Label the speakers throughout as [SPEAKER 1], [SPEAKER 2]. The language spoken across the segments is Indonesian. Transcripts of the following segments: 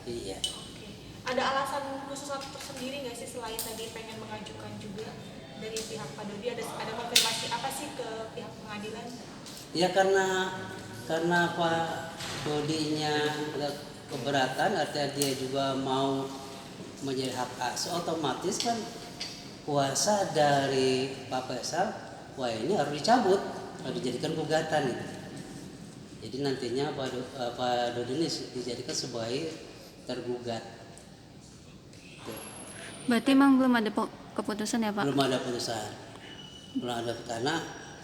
[SPEAKER 1] Iya.
[SPEAKER 2] Oke. Ada alasan khusus tersendiri nggak sih selain tadi pengen mengajukan juga dari pihak Pak Dodi, ada konfirmasi apa sih ke pihak pengadilan?
[SPEAKER 1] Ya karena Pak Dodinya keberatan, artinya dia juga mau menjadi hak asuh, otomatis kan kuasa dari Pak Faisal, wah ini harus dicabut, harus dijadikan gugatan gitu. Jadi nantinya Pak Dodi ini dijadikan sebagai tergugat. Tuh.
[SPEAKER 3] Berarti emang belum ada keputusan ya Pak?
[SPEAKER 1] Belum ada putusan, belum ada, karena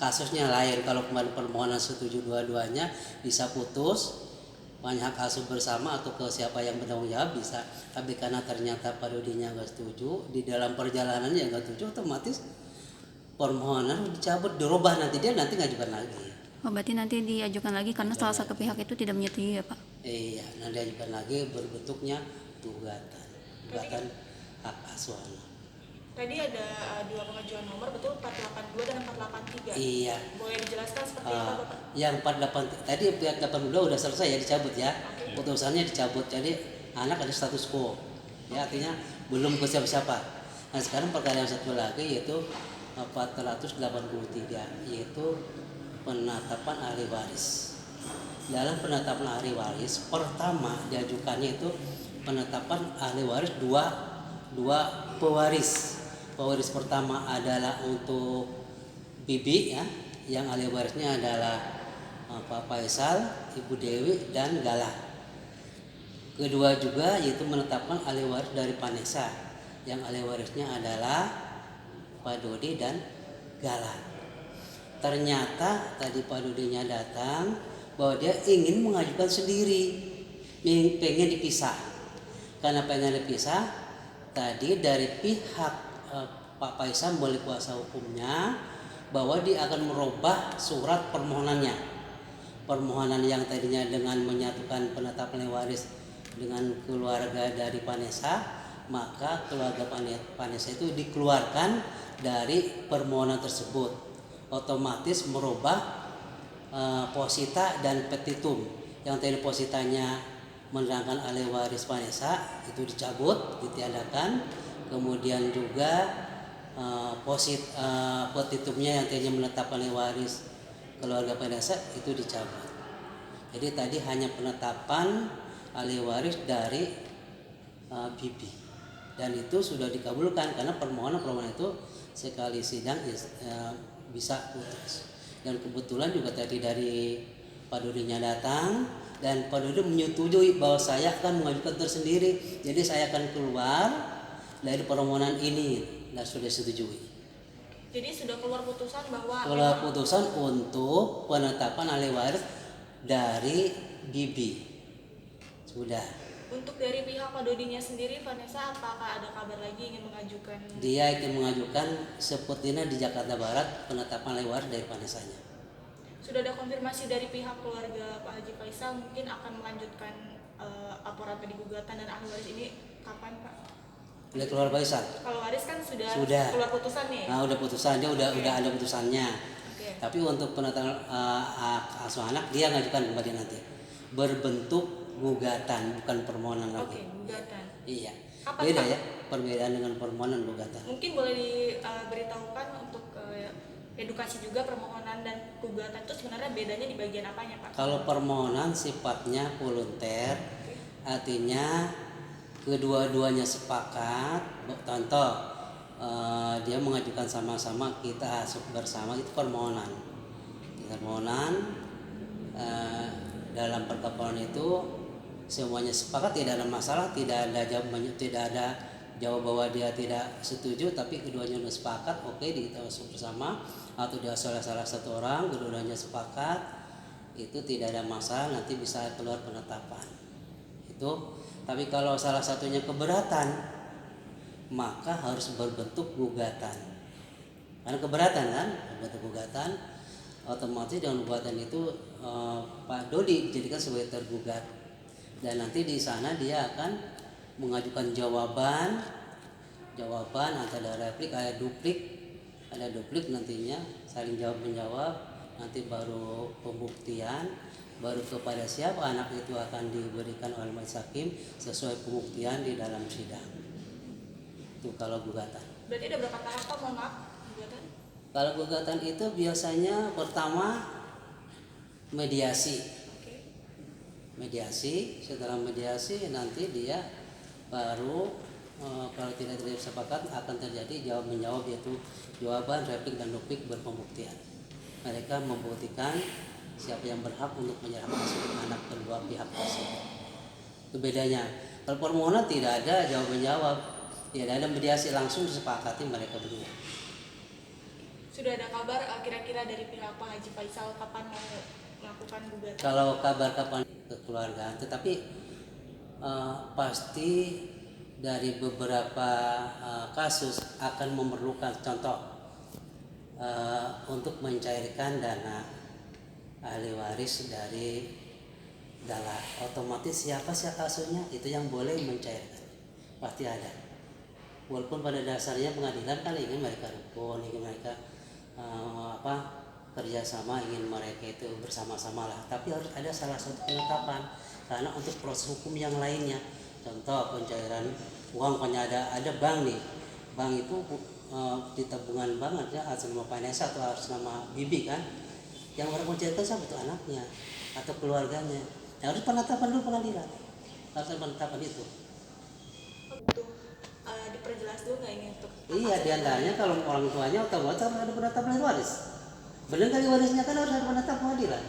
[SPEAKER 1] kasusnya lain. Kalau kemarin permohonan setuju dua-duanya bisa putus, banyak hak asuh bersama atau ke siapa yang bertanggung jawab bisa. Tapi karena ternyata Pak Dodinya nggak setuju, di dalam perjalanan yang nggak setuju, otomatis permohonan dicabut, dirubah, nanti dia ngajukan lagi.
[SPEAKER 3] Oh, berarti nanti diajukan lagi karena salah satu pihak itu tidak menyetujui ya Pak?
[SPEAKER 1] Iya, nanti diajukan lagi berbentuknya gugatan hak asuh anak.
[SPEAKER 2] Tadi ada dua pengajuan nomor, betul, 482 dan 483.
[SPEAKER 1] Iya.
[SPEAKER 2] Boleh dijelaskan seperti apa Bapak?
[SPEAKER 1] Yang 48 tadi, 482 udah selesai ya, dicabut ya.
[SPEAKER 2] Okay.
[SPEAKER 1] Putusannya dicabut, jadi anak ada status quo. Ya, artinya belum ke siapa-siapa. Nah, sekarang perkara yang satu lagi yaitu 483, yaitu penetapan ahli waris. Dalam penetapan ahli waris, pertama diajukannya itu penetapan ahli waris dua pewaris. Pewaris pertama adalah untuk Bibi ya, yang ahli warisnya adalah Pak Faisal, Ibu Dewi, dan Gala. Kedua juga yaitu menetapkan ahli waris dari Vanessa, yang ahli warisnya adalah Pak Dodi dan Gala. Ternyata tadi Pak Dodinya datang bahwa dia ingin mengajukan sendiri, pengen dipisah. Karena pengen dipisah, tadi dari pihak Pak Faisal melalui kuasa hukumnya bahwa dia akan merubah surat permohonannya. Permohonan yang tadinya dengan menyatukan penetapan waris dengan keluarga dari Vanessa, maka keluarga Vanessa itu dikeluarkan dari permohonan tersebut. Otomatis merubah posita dan petitum. Yang tadi positanya menerangkan ahli waris Vanessa itu dicabut, ditiadakan. Kemudian juga petitumnya yang tadinya menetapkan ahli waris keluarga Vanessa itu dicabut. Jadi tadi hanya penetapan ahli waris dari Bibi, dan itu sudah dikabulkan karena permohonan itu sekali sidang bisa putus. Dan kebetulan juga tadi dari Pak Dodinya datang, dan Pak Dodi menyetujui bahwa saya akan mengajukan tersendiri, jadi saya akan keluar dari permohonan ini, dan sudah setujui.
[SPEAKER 2] Jadi sudah keluar putusan bahwa
[SPEAKER 1] keluar putusan untuk penetapan ahli waris dari Bibi sudah.
[SPEAKER 2] Untuk dari pihak Pak Dodinya sendiri, Vanessa, apakah ada kabar lagi ingin mengajukan?
[SPEAKER 1] Dia ingin mengajukan sepertinya di Jakarta Barat penetapan ahli waris dari Vanessa-nya.
[SPEAKER 2] Sudah ada konfirmasi dari pihak keluarga Pak Haji Faisal mungkin akan melanjutkan laporan tadi gugatan dan ahli waris ini kapan Pak?
[SPEAKER 1] Oleh keluarga Faisal.
[SPEAKER 2] Kalau waris kan sudah keluar putusan nih.
[SPEAKER 1] Nah, udah putusan, dia udah ada putusannya.
[SPEAKER 2] Okay.
[SPEAKER 1] Tapi untuk penetapan hak asuh anak dia ngajukan kembali nanti berbentuk gugatan, bukan permohonan lagi.
[SPEAKER 2] Oke, gugatan.
[SPEAKER 1] Iya.
[SPEAKER 2] Kapan,
[SPEAKER 1] beda
[SPEAKER 2] Pak?
[SPEAKER 1] Ya, perbedaan dengan permohonan gugatan.
[SPEAKER 2] Mungkin boleh diberitahukan untuk edukasi juga permohonan dan gugatan itu sebenarnya bedanya di bagian apanya Pak?
[SPEAKER 1] Kalau permohonan sifatnya volunter, artinya kedua-duanya sepakat. Contoh, dia mengajukan sama-sama, kita asuh bersama, itu permohonan. Dalam perkapalan itu semuanya sepakat, tidak ada masalah, tidak ada jawab bahwa dia tidak setuju, tapi keduanya sudah sepakat, oke, kita asuh bersama, atau dia salah satu orang, keduanya sepakat, itu tidak ada masalah, nanti bisa keluar penetapan itu. Tapi kalau salah satunya keberatan, maka harus berbentuk gugatan, karena keberatan kan, berbentuk gugatan, otomatis dengan gugatan itu Pak Dodi dijadikan sebagai tergugat, dan nanti di sana dia akan mengajukan jawaban antara replik, ada duplik nantinya, saling jawab menjawab, nanti baru pembuktian, Baru kepada siapa anak itu akan diberikan oleh majelis hakim sesuai pembuktian di dalam sidang. Itu kalau gugatan.
[SPEAKER 2] Berarti ada berapa tahap Pak? Mohon maaf, gugatan?
[SPEAKER 1] Kalau gugatan itu biasanya pertama mediasi.
[SPEAKER 2] Oke.
[SPEAKER 1] Mediasi, setelah mediasi nanti dia baru kalau tidak terjadi sepakat akan terjadi jawab menjawab, yaitu jawaban, replik dan duplik berpembuktian. Mereka membuktikan siapa yang berhak untuk menyerahkan hasil anak kedua pihak tersebut. Itu bedanya. Kalau permohonan tidak ada jawab menjawab, tidak ada mediasi, langsung disepakati mereka berdua.
[SPEAKER 2] Sudah ada kabar kira-kira dari pihak Pak Haji Faisal kapan mau melakukan gugatan?
[SPEAKER 1] Kalau kabar kapan kekeluargaan, tetapi pasti dari beberapa kasus akan memerlukan contoh untuk mencairkan dana ahli waris dari dalam. Otomatis siapa sih kasusnya itu yang boleh mencairkan, pasti ada. Walaupun pada dasarnya pengadilan kan ingin mereka rukun, ingin mereka kerjasama, ingin mereka itu bersama-sama lah, tapi harus ada salah satu penetapan karena untuk proses hukum yang lainnya. Contoh pencairan uang, pokoknya ada bank nih, bank itu di tabungan bank ya atas nama Vanessa atau atas nama Bibi kan, yang orang mencairkan siapa? Itu anaknya atau keluarganya. Harus penetapan dulu pengadilan, harus ada penetapan itu.
[SPEAKER 2] Untuk diperjelas dulu nggak ini untuk?
[SPEAKER 1] Iya, diantaranya kalau orang tuanya otomatis harus ada penetapan ahli waris. Benar kali warisnya kan harus ada penetapan pengadilan.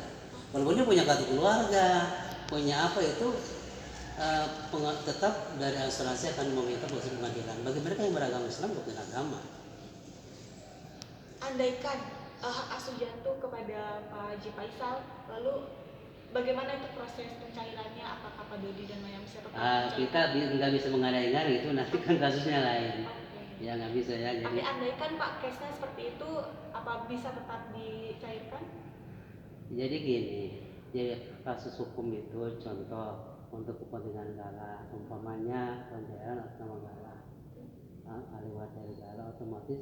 [SPEAKER 1] Walaupun dia punya kartu keluarga, punya apa itu, tetap dari asuransi akan meminta proses pengadilan. Bagi mereka yang beragama Islam bukan agama.
[SPEAKER 2] Andaikan hak asuh jatuh kepada Pak Haji Faisal, lalu bagaimana itu proses pencairannya? Apakah Pak Dodi dan Mayang siapa?
[SPEAKER 1] Kita nggak bisa mengada-ngada itu, nanti kan kasusnya lain. Ya nggak bisa ya.
[SPEAKER 2] Tapi
[SPEAKER 1] Jadi
[SPEAKER 2] andaikan Pak case-nya seperti itu, apa bisa tetap dicairkan?
[SPEAKER 1] jadi gini, jadi kasus hukum itu contoh untuk kepentingan negara, umpamanya pencairan atas nama negara, ahli waris dari negara, otomatis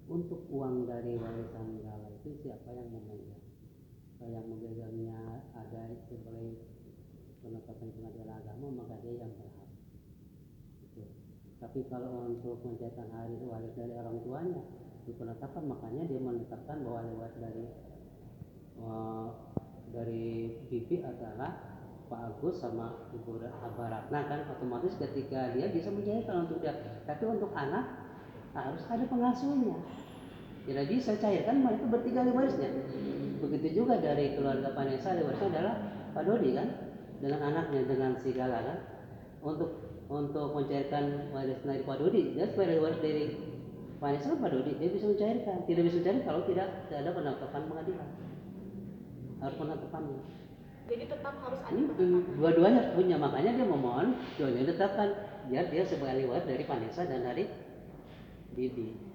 [SPEAKER 1] untuk uang dari warisan negara itu siapa yang memegang? Yang memegangnya ada sebagai penetapan pengadilan agama, maka dia yang berhak. Gitu. Tapi kalau untuk mencairkan ahli waris dari orang tuanya di penetapan, makanya dia menetapkan bahwa ahli waris dari Bibi adalah Pak Agus sama Ibu Ratna kan, otomatis ketika dia bisa mencairkan untuk dia. Tapi untuk anak harus ada pengasuhnya. Tidak bisa cairkan mereka bertiga ahli warisnya. Begitu juga dari keluarga Vanessa, ahli warisnya adalah Pak Dodi kan, dengan anaknya, dengan segala kan. Untuk mencairkan waris dari Pak Dodi, dia sebagai waris dari Vanessa Pak Dodi, dia bisa mencairkan. Tidak bisa mencairkan kalau tidak ada penetapan pengadilan. Harus penetapannya.
[SPEAKER 2] Jadi tetap harus ada penetapan.
[SPEAKER 1] Dua-duanya harus punya, makanya dia memohon dua-duanya ditetapkan. Dia sebagai ahli waris dari Vanessa dan dari Bibi.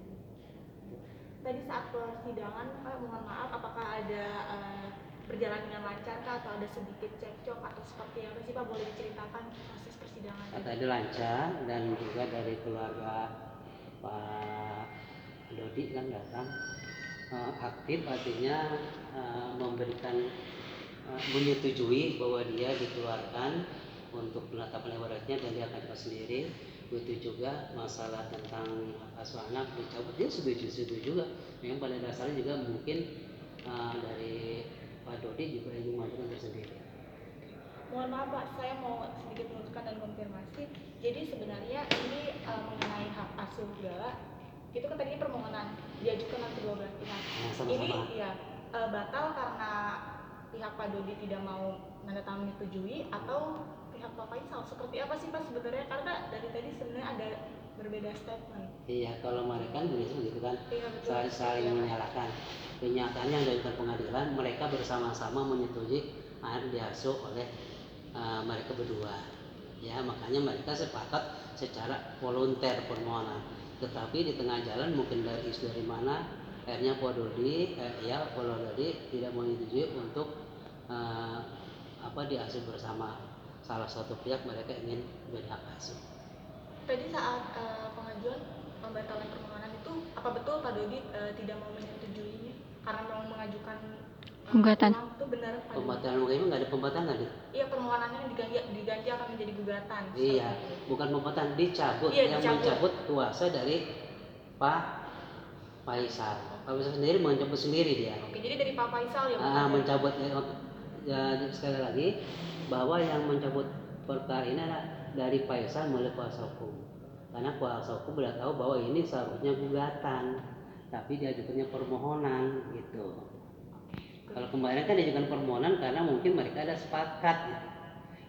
[SPEAKER 2] Tadi saat persidangan, Pak, mohon maaf, apakah ada berjalan dengan lancar kah, atau ada sedikit cekcok atau seperti apa sih Pak? Boleh diceritakan proses persidangan?
[SPEAKER 1] Ada lancar, dan juga dari keluarga Pak Dodi kan datang aktif, artinya memberikan menyetujui bahwa dia dikeluarkan untuk penetapan warisnya dan dia akan cepat sendiri. Begitu juga masalah tentang asuh anak dicabut, dia setuju juga. Memang pada dasarnya juga mungkin dari Pak Dodi juga ingin mengajukan tersendiri.
[SPEAKER 2] Mohon maaf Pak, saya mau sedikit meluruskan dan konfirmasi. Jadi sebenarnya ini mengenai hak asuh segala, itu kan tadi permohonan diajukan oleh kedua belah pihak. Ini ya batal karena pihak Pak Dodi tidak mau menandatangani menyetujui, atau pihak Pak Faisal? Seperti apa sih Pak sebenarnya? Karena dari tadi sebenarnya ada berbeda statement. Iya,
[SPEAKER 1] kalau mereka kan begitu kan,
[SPEAKER 2] iya,
[SPEAKER 1] saling menyalahkan. Kenyataannya yang dilakukan pengadilan, mereka bersama-sama menyetujui anak diasuh oleh mereka berdua. Ya, makanya mereka sepakat secara volunter permohonan. Tetapi di tengah jalan mungkin dari isu dari mana, akhirnya Pak Dodi tidak menyetujui untuk diasuh bersama salah satu pihak, mereka ingin berhak asuh.
[SPEAKER 2] Tadi saat pengajuan pembatalan permohonan itu, apa betul Pak Dodi tidak mau menyetujuinya karena memang mengajukan
[SPEAKER 3] Gugatan.
[SPEAKER 2] ulang tuh benar Pak.
[SPEAKER 1] Pembatalan mungkin nggak ada pembatalan tadi.
[SPEAKER 2] Iya, permohonannya diganti akan menjadi gugatan.
[SPEAKER 1] Iya,
[SPEAKER 2] Seperti itu.
[SPEAKER 1] bukan pembatalan, dicabut.
[SPEAKER 2] Iya,
[SPEAKER 1] Yang
[SPEAKER 2] dicabut.
[SPEAKER 1] mencabut kuasa dari Pak Faisal. Pak Faisal sendiri mencabut sendiri dia.
[SPEAKER 2] Oke, jadi dari Pak Faisal ya.
[SPEAKER 1] Mencabut ya, sekali lagi bahwa yang mencabut perkara ini adalah dari Faisal melalui kuasa hukum. Karena kuasa hukum sudah tahu bahwa ini seharusnya gugatan, tapi diajukannya permohonan gitu. Kalau kemarin kan diajukan permohonan karena mungkin mereka ada sepakat ya.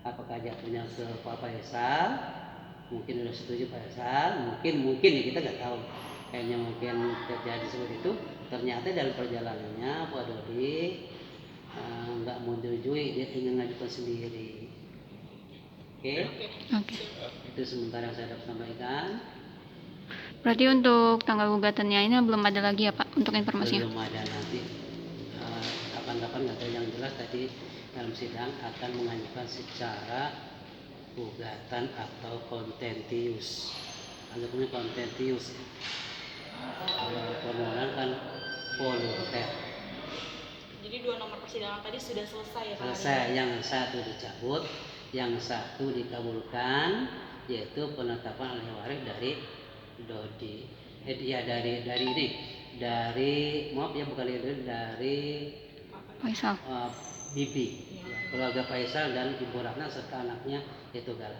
[SPEAKER 1] Apakah jatuhnya ke Pak Faisal, mungkin sudah setuju Pak Faisal, mungkin ya kita nggak tahu. Kayaknya mungkin terjadi seperti itu. Ternyata dalam perjalanannya Pak Dodi nggak menyetujui, dia ingin mengajukan sendiri. Oke. Itu sementara yang saya dapat sampaikan.
[SPEAKER 3] Berarti untuk tanggal gugatannya ini belum ada lagi ya Pak untuk informasinya?
[SPEAKER 1] Belum ada, nanti kapan-kapan nggak tahu, yang jelas tadi dalam sidang akan mengajukan secara gugatan atau kontentius. Anggapnya kontentius. Kalau permohonan kan volunter.
[SPEAKER 2] Jadi 2 nomor persidangan tadi sudah selesai ya Pak?
[SPEAKER 1] Selesai, yang satu dicabut, yang satu dikabulkan, yaitu penetapan ahli waris dari Dodi. Dari ini, dari maaf ya bukan dari
[SPEAKER 3] Faisal.
[SPEAKER 1] Bibi, ya, keluarga Faisal dan Ibu Ratna serta anaknya yaitu Galah.